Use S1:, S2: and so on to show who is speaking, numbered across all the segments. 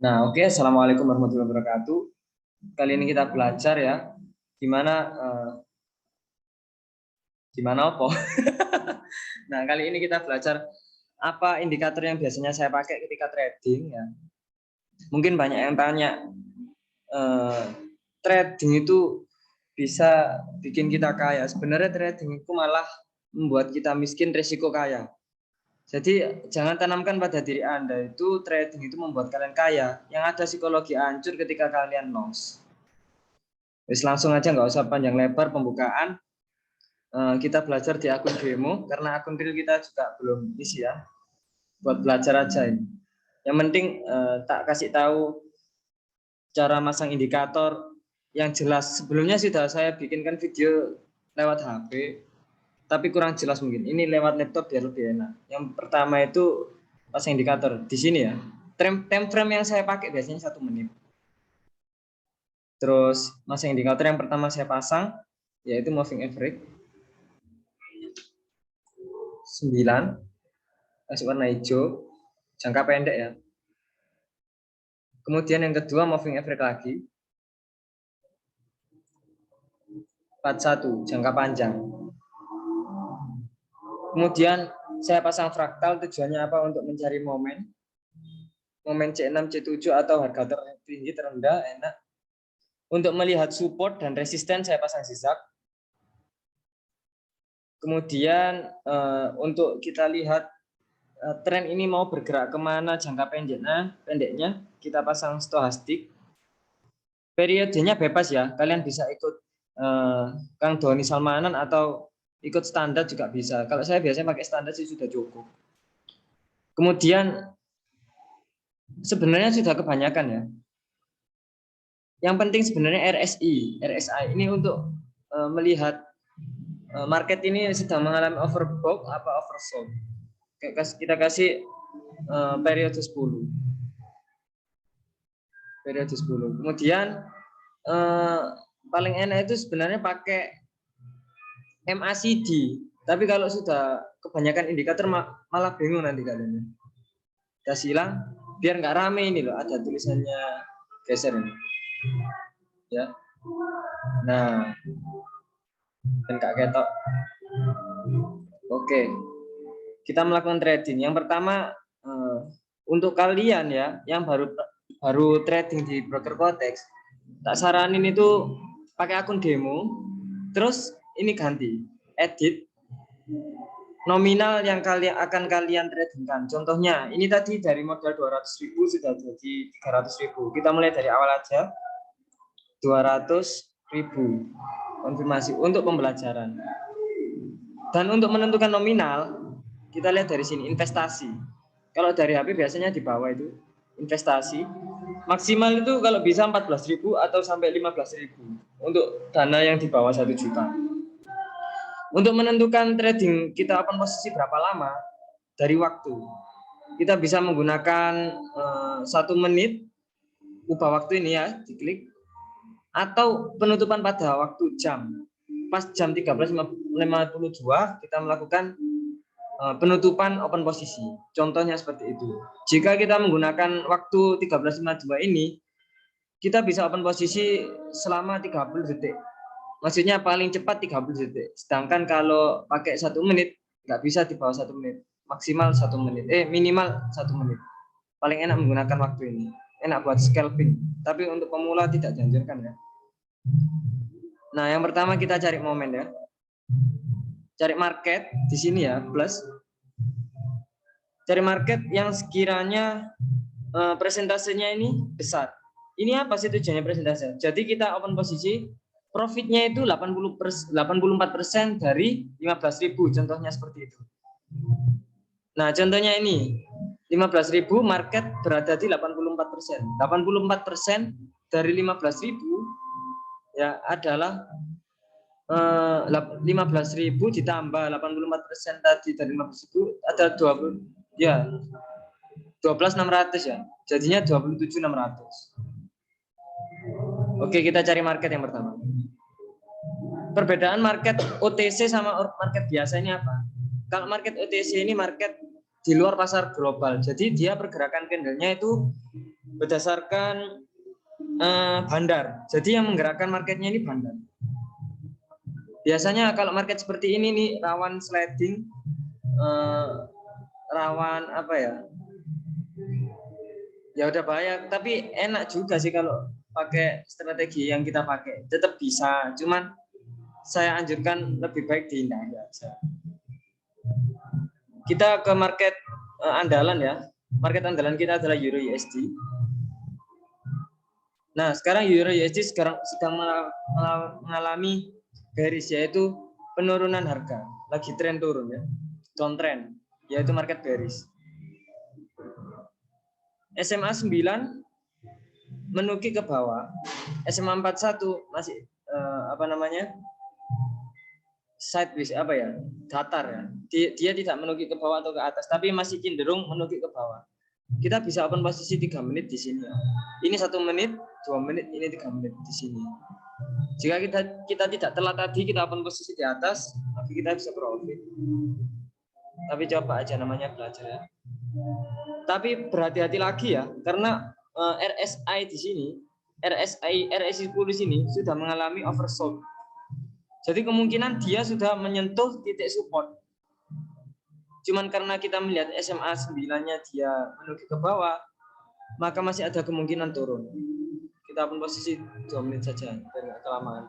S1: Nah, oke. Assalamualaikum warahmatullahi wabarakatuh. Kali ini kita belajar ya, gimana gimana apa? Nah, kali ini kita belajar apa indikator yang biasanya saya pakai ketika trading ya. Mungkin banyak yang tanya, trading itu bisa bikin kita kaya. Sebenarnya trading itu malah membuat kita miskin, risiko kaya. Jadi jangan tanamkan pada diri Anda itu trading itu membuat kalian kaya. Yang ada psikologi hancur ketika kalian loss. Wis langsung aja, nggak usah panjang lebar pembukaan. Kita belajar di akun demo karena akun real kita juga belum isi ya. Buat belajar aja ini. Yang penting tak kasih tahu cara masang indikator yang jelas. Sebelumnya sudah saya bikinkan video lewat HP, tapi kurang jelas mungkin. Ini lewat laptop biar lebih enak. Yang pertama itu pasang indikator di sini ya. Time frame yang saya pakai biasanya 1 menit. Terus masang indikator yang pertama saya pasang yaitu moving average 9, kasih warna hijau, jangka pendek ya. Kemudian yang kedua moving average lagi 41, jangka panjang. Kemudian saya pasang fraktal, tujuannya apa? Untuk mencari momen C6, C7 atau harga tertinggi, terendah, enak. Untuk melihat support dan resisten saya pasang zigzag. Kemudian untuk kita lihat tren ini mau bergerak kemana jangka pendeknya kita pasang stochastik. Periodenya bebas ya, kalian bisa ikut Kang Doni Salmanan atau ikut standar juga bisa. Kalau saya biasanya pakai standar sih sudah cukup. Kemudian sebenarnya sudah kebanyakan ya. Yang penting sebenarnya RSI ini untuk melihat market ini sedang mengalami overbought apa oversold. Kita kasih periode 10. Periode 10. Kemudian paling enak itu sebenarnya pakai MACD. Tapi kalau sudah kebanyakan indikator malah bingung nanti kalian. Kita silang biar nggak rame ini loh, ada tulisannya geser ini. Ya. Nah, dan Kak Ketok. Oke. Kita melakukan trading. Yang pertama untuk kalian ya yang baru trading di broker Quotex, tak saranin itu pakai akun demo, terus ini ganti edit nominal yang akan kalian tradingkan. Contohnya ini tadi dari modal 200.000 sudah jadi 300.000. Kita mulai dari awal aja. 200.000 konfirmasi untuk pembelajaran. Dan untuk menentukan nominal kita lihat dari sini investasi. Kalau dari HP biasanya di bawah itu investasi. Maksimal itu kalau bisa 14.000 atau sampai 15.000 untuk dana yang di bawah 1 juta. Untuk menentukan trading kita open posisi berapa lama dari waktu. Kita bisa menggunakan 1 menit ubah waktu ini ya, diklik, atau penutupan pada waktu jam. Pas jam 13.52 kita melakukan penutupan open posisi. Contohnya seperti itu. Jika kita menggunakan waktu 13.52 ini, kita bisa open posisi selama 30 detik. Maksudnya paling cepat 30 detik. Sedangkan kalau pakai 1 menit, nggak bisa di bawah 1 menit. Maksimal 1 menit. Minimal 1 menit. Paling enak menggunakan waktu ini. Enak buat scalping. Tapi untuk pemula tidak dianjurkan ya. Nah, yang pertama kita cari momen ya. Cari market di sini ya, plus. Cari market yang sekiranya presentasenya ini besar. Ini apa sih tujuannya presentase? Jadi kita open posisi, profitnya itu 84% dari 15.000, contohnya seperti itu. Nah, contohnya ini 15.000, market berada di 84%. 84% dari 15.000 ya adalah 15.000 ditambah 84% tadi dari 15.000 ada 20 ya 12.600 ya. Jadinya 27.600. Oke, kita cari market yang pertama. Perbedaan market OTC sama market biasa ini apa? Kalau market OTC ini market di luar pasar global. Jadi dia pergerakan candlenya itu berdasarkan bandar. Jadi yang menggerakkan marketnya ini bandar. Biasanya kalau market seperti ini nih rawan sliding, rawan apa ya? Ya udah bahaya. Tapi enak juga sih kalau pakai strategi yang kita pakai. Tetap bisa. Cuman saya anjurkan lebih baik dihindari aja. Kita ke market andalan ya. Market andalan kita adalah Euro USD. Nah, sekarang Euro USD sedang mengalami bearish, yaitu penurunan harga. Lagi tren turun ya. Downtrend, yaitu market bearish. SMA 9 menukik ke bawah. SMA 41 masih sideways datar ya. Dia tidak menukik ke bawah atau ke atas, tapi masih cenderung menukik ke bawah. Kita bisa open posisi 3 menit di sini. Ini 1 menit, 2 menit, ini 3 menit di sini. Jika kita tidak telat tadi, kita open posisi di atas, maka kita bisa profit. Tapi coba aja, namanya belajar ya. Tapi berhati-hati lagi ya, karena RSI di sini, RSI 10 di sini sudah mengalami oversold. Jadi kemungkinan dia sudah menyentuh titik support. Cuman karena kita melihat SMA 9-nya dia menuju ke bawah, maka masih ada kemungkinan turun. Kita pun posisi 2 menit saja, biar nggak kelamaan.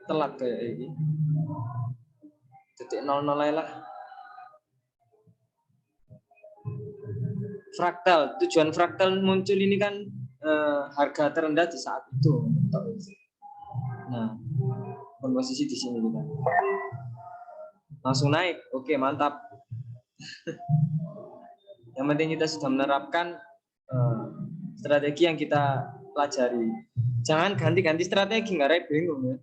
S1: Telat kayak ini. Titik 00 lah. Fraktal, tujuan fraktal muncul ini kan harga terendah di saat itu. Nah, posisi di sini kita. Langsung naik, oke mantap. Yang penting kita sudah menerapkan strategi yang kita pelajari. Jangan ganti-ganti strategi, nggak bingung ya.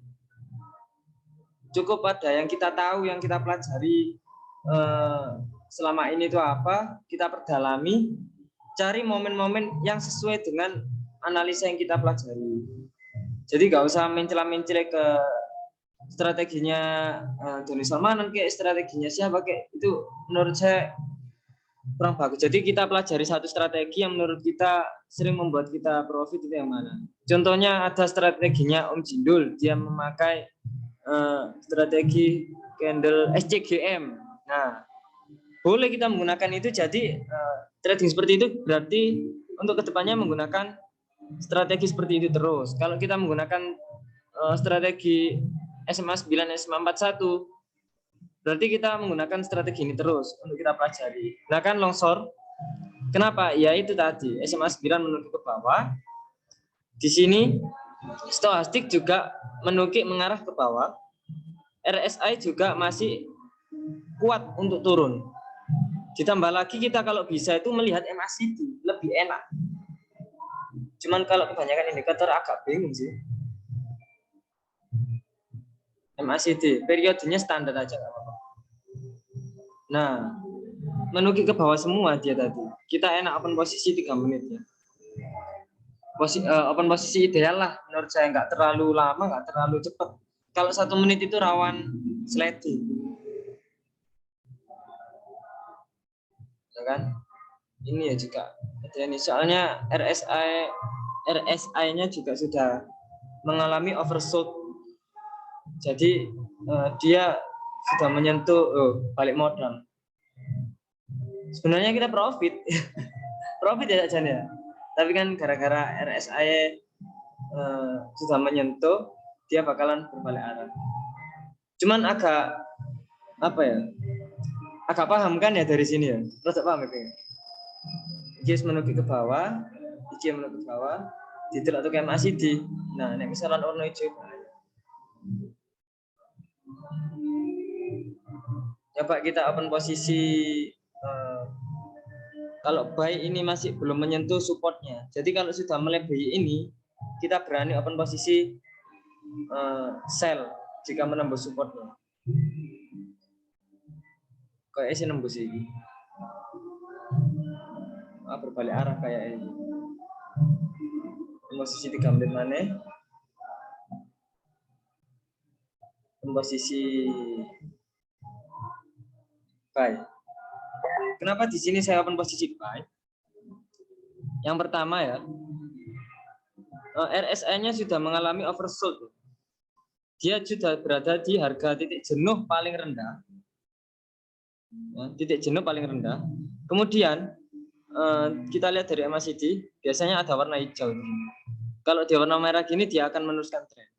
S1: Cukup pada yang kita tahu, yang kita pelajari selama ini itu apa, kita perdalami, cari momen-momen yang sesuai dengan analisa yang kita pelajari. Jadi nggak usah mencela-mencela ke strateginya Doni Salmanan, kayak strateginya siapa, kayak itu menurut saya kurang bagus. Jadi kita pelajari satu strategi yang menurut kita sering membuat kita profit, itu yang mana. Contohnya ada strateginya Om Jindul, dia memakai strategi candle SCGM. Nah, boleh kita menggunakan itu. Jadi trading seperti itu berarti untuk kedepannya menggunakan strategi seperti itu terus. Kalau kita menggunakan strategi SMA 9, SMA 41, berarti kita menggunakan strategi ini terus untuk kita pelajari. Nah kan longsor, kenapa? Ya itu tadi, SMA 9 menukik ke bawah. Di sini stochastik juga menukik mengarah ke bawah. RSI juga masih kuat untuk turun. Ditambah lagi kita kalau bisa itu melihat MACD, lebih enak. Cuman kalau kebanyakan indikator agak bingung sih. MACD, periodenya standar aja. Nah, menukik ke bawah semua dia tadi. Kita enak open posisi 3 menit ya. Open posisi ideal lah menurut saya, nggak terlalu lama, nggak terlalu cepat. Kalau 1 menit itu rawan sliding. Ya kan? Ini ya juga. Ini soalnya RSI-nya juga sudah mengalami oversold. Jadi dia sudah menyentuh balik modal. Sebenarnya kita profit. Profit ya Jan ya. Tapi kan gara-gara RSI sudah menyentuh, dia bakalan berbalik arah. Cuman agak agak paham kan ya dari sini ya. Terus paham ya? Iki menukik ke bawah, iki menukik ke bawah, ditelok tuh kayak MACD. Nah, nek misalkan warna hijau. Coba kita open posisi kalau buy ini masih belum menyentuh supportnya. Jadi kalau sudah melebihi ini, kita berani open posisi sell jika menembus supportnya. Kayak isi nembus ini. Berbalik arah kayak ini. Posisi 3 menit mana? Posisi buy. Kenapa di sini saya open posisi buy? Yang pertama ya, RSI-nya sudah mengalami oversold. Dia sudah berada di harga titik jenuh paling rendah. Titik jenuh paling rendah. Kemudian kita lihat dari MACD, biasanya ada warna hijau. Kalau di warna merah gini, dia akan meneruskan tren.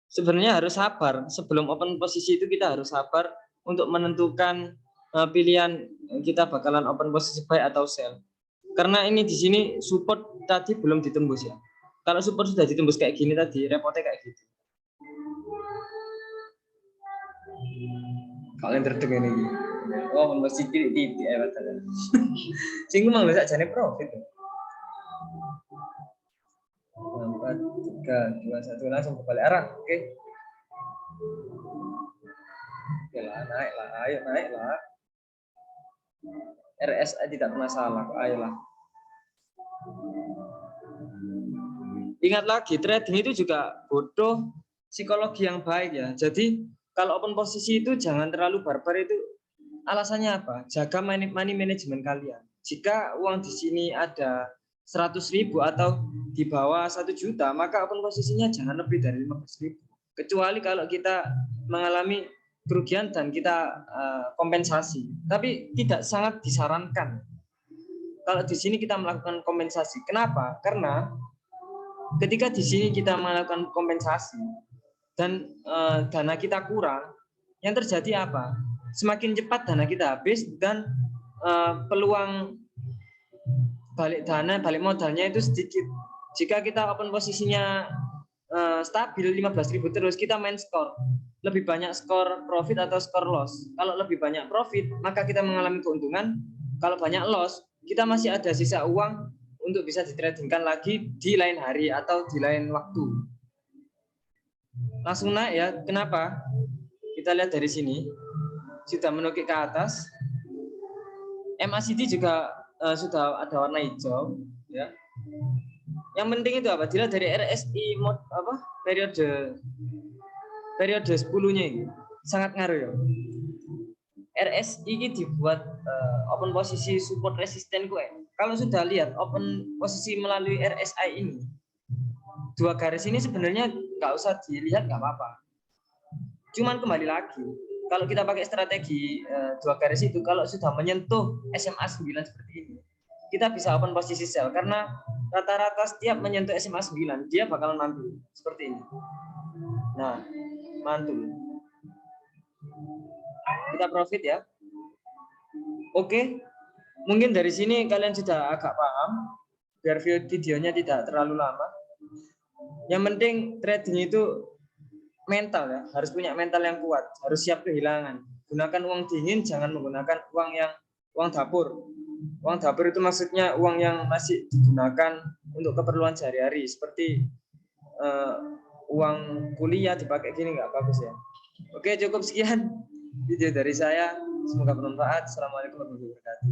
S1: Sebenarnya harus sabar. Sebelum open posisi itu kita harus sabar untuk menentukan pilihan kita bakalan open posisi buy atau sell. Karena ini di sini support tadi belum ditembus ya. Kalau support sudah ditembus kayak gini tadi, repotnya kayak gitu. Kalian terdengar ini. Oh, masih titik ya betul. Singgung mang bisa jane profit. 4, 3, 2, 1 langsung kembali arah. Oke. Oke lah, naik lah, ayo naik lah. RSI tidak masalah, ayolah. Ingat lagi, trading itu juga butuh psikologi yang baik ya. Jadi kalau open posisi itu jangan terlalu barbar itu. Alasannya apa? Jaga money management kalian. Jika uang di sini ada 100.000 atau di bawah 1 juta, maka open posisinya jangan lebih dari 15.000. Kecuali kalau kita mengalami kerugian dan kita kompensasi. Tapi tidak sangat disarankan. Kalau di sini kita melakukan kompensasi. Kenapa? Karena ketika di sini kita melakukan kompensasi dan dana kita kurang, yang terjadi apa? Semakin cepat dana kita habis dan peluang balik modalnya itu sedikit. Jika kita open posisinya stabil 15.000 terus, kita main skor. Lebih banyak skor profit atau skor loss. Kalau lebih banyak profit, maka kita mengalami keuntungan. Kalau banyak loss, kita masih ada sisa uang untuk bisa ditradingkan lagi di lain hari atau di lain waktu. Langsung naik ya. Kenapa? Kita lihat dari sini. Sudah menukik ke atas. MACD juga sudah ada warna hijau ya. Yang penting itu apa? Dilihat dari RSI periode 10-nya ini sangat ngaruh ya. RSI ini dibuat open posisi support resisten gue. Kalau sudah lihat open posisi melalui RSI ini, dua garis ini sebenarnya nggak usah dilihat, nggak apa-apa. Cuman kembali lagi, kalau kita pakai strategi dua garis itu, kalau sudah menyentuh SMA 9 seperti ini, kita bisa open posisi sell karena rata-rata setiap menyentuh SMA 9 dia bakalan mantul seperti ini. Nah, mantul. Kita profit ya. Oke. Mungkin dari sini kalian sudah agak paham. Biar videonya tidak terlalu lama. Yang penting trading itu mental ya, harus punya mental yang kuat, harus siap kehilangan. Gunakan uang dingin, jangan menggunakan uang dapur. Uang dapur itu maksudnya uang yang masih digunakan untuk keperluan sehari-hari, seperti uang kuliah dipakai gini nggak bagus ya. Oke, cukup sekian video dari saya. Semoga bermanfaat. Assalamualaikum warahmatullahi wabarakatuh.